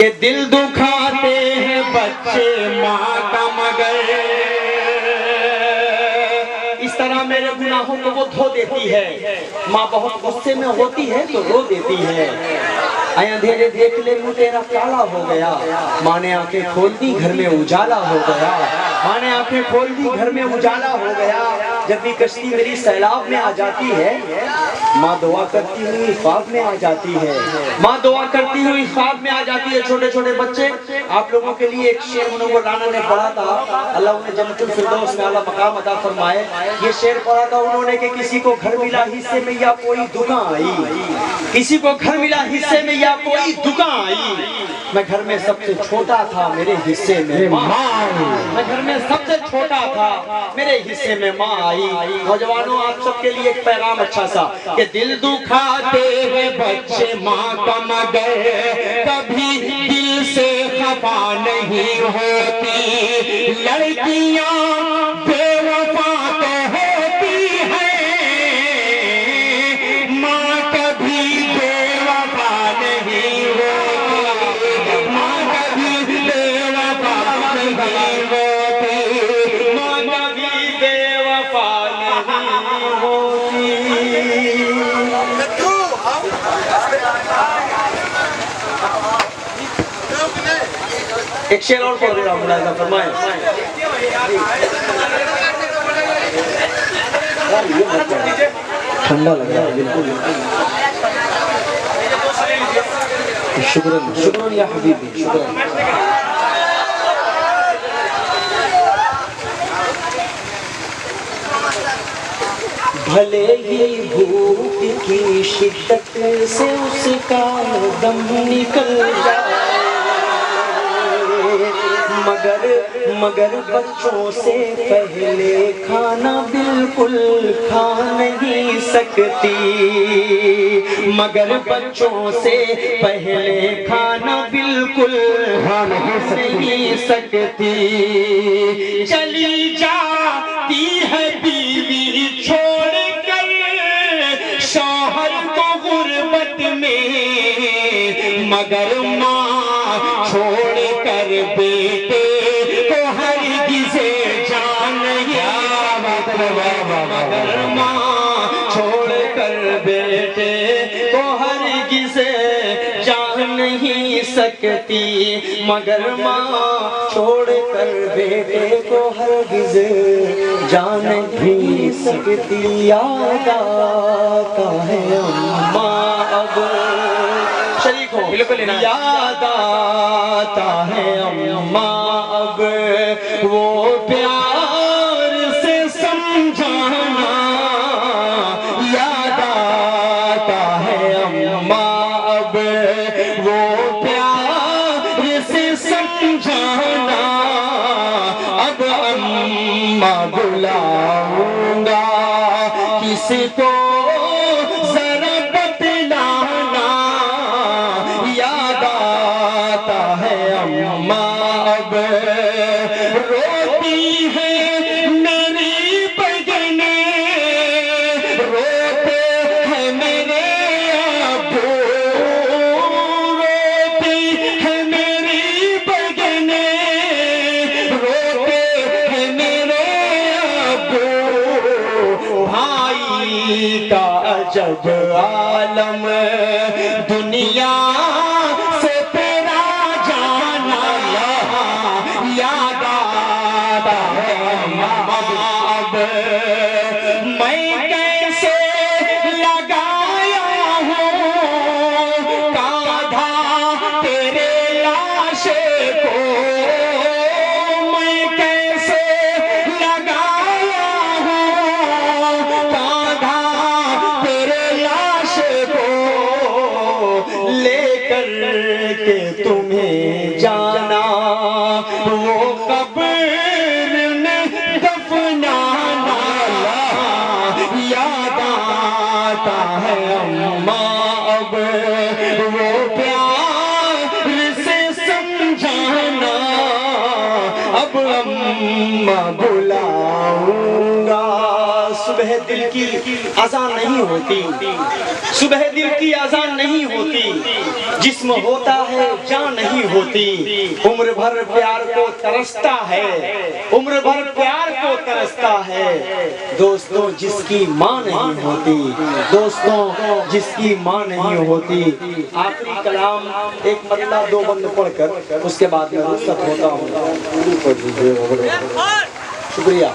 کہ دل دکھاتے ہیں بچے ماں کا مگر اس طرح میرے گناہوں کو وہ دھو دیتی ہے. ماں بہت غصے میں ہوتی ہے تو رو دیتی ہے. اے اندھیرے دیکھ لے منہ تیرا کالا ہو گیا. ماں نے آنکھیں کھول دی گھر میں اجالا ہو گیا. ماں نے آنکھیں کھول دی گھر میں اجالا ہو گیا. جب بھی کشتی میری سیلاب میں آ جاتی ہے ماں دعا کرتی ہوئی خواب میں آ جاتی ہے. ماں دعا کرتی ہوئی خواب میں آ جاتی ہے. چھوٹے چھوٹے بچے آپ لوگوں کے لیے ایک شعر منور رانا نے پڑھا تھا. اللہ انہیں جنت الفردوس میں اعلیٰ مقام عطا فرمائے. یہ شعر پڑھا تھا انہوں نے کہ کسی کو گھر ملا حصے میں یا کوئی دکان آئی. کسی کو گھر ملا حصے میں یا کوئی دکان آئی. میں گھر میں سب سے چھوٹا تھا میرے حصے میں ماں. میں گھر میں سب سے چھوٹا تھا میرے حصے میں ماں آئی. نوجوانوں آپ سب کے لیے ایک پیغام اچھا سا کہ دل دکھاتے ہیں بچے ماں کا مگر کبھی دل سے خفا نہیں ہوتی. لڑکیاں بے وفا تو ہوتی ہیں ماں کبھی بے وفا نہیں ہوتی. ماں کبھی بے وفا نہیں ہوتی. ماں کبھی بے وفا نہیں ہوتی. ایک شعر اور پڑھ رہا ہوں ملاحظہ فرمائیں. ٹھنڈا لگ رہا ہے بالکل. شکراً شکراً یا حبیبی شکراً. بھلے ہی بھوک کی شدت سے اس کا دم نکل جائے مگر بچوں سے پہلے کھانا بالکل کھا نہیں سکتی. مگر بچوں سے پہلے کھانا بالکل کھا نہیں سکتی. چلی جاتی ہے بیوی چھوڑ کر شوہر کو غربت میں مگر ماں چھوڑ کر بیٹے کو ہرگز جان مگر ماں چھوڑ کر بیٹے کو ہرگز جان نہیں سکتی. مگر ماں چھوڑ کر بیٹے کو ہرگز جان نہیں سکتی. یاد آتا ہے اماں اب شریک ہو بالکل یاد آتا ہے اماں اب وہ پیار سے سمجھانا. یاد آتا ہے اماں اب وہ پیار سے سمجھانا. اب اماں بلاؤں گا کس کو ذرا بتلانا. یاد آتا ہے اماں اب روتی ہے میری بہنیں روتے ہیں میرے ابو. روتی ہے میری بہنیں روتے ہیں میرے ابو. بھائی کا عجب عالم دنیا سے تیرا جانا. یاد آتا ہے اب میں کیسے لگایا ہوں کاندھا تیرے لاشے کو. میں کیسے لگایا ہوں کاندھا تیرے لاشے کو. لے کر کے تمہیں جانا وہ قبر میں دفنانا. یاد آتا ہے اماں اب وہ پیار سے سمجھانا. اب اماں بلاؤں گا صبح دل کی اذان نہیں ہوتی، صبح دل کی اذان نہیں ہوتی، جسم ہوتا ہے جان نہیں ہوتی، عمر بھر پیار کو ترستا ہے، عمر بھر پیار کو ترستا ہے، دوستوں جس کی ماں نہیں ہوتی، دوستوں جس کی ماں نہیں ہوتی۔ آخری کلام ایک مطلع دو بند پڑھ کر اس کے بعد میں رخصت ہوتا ہوں۔ شکریہ۔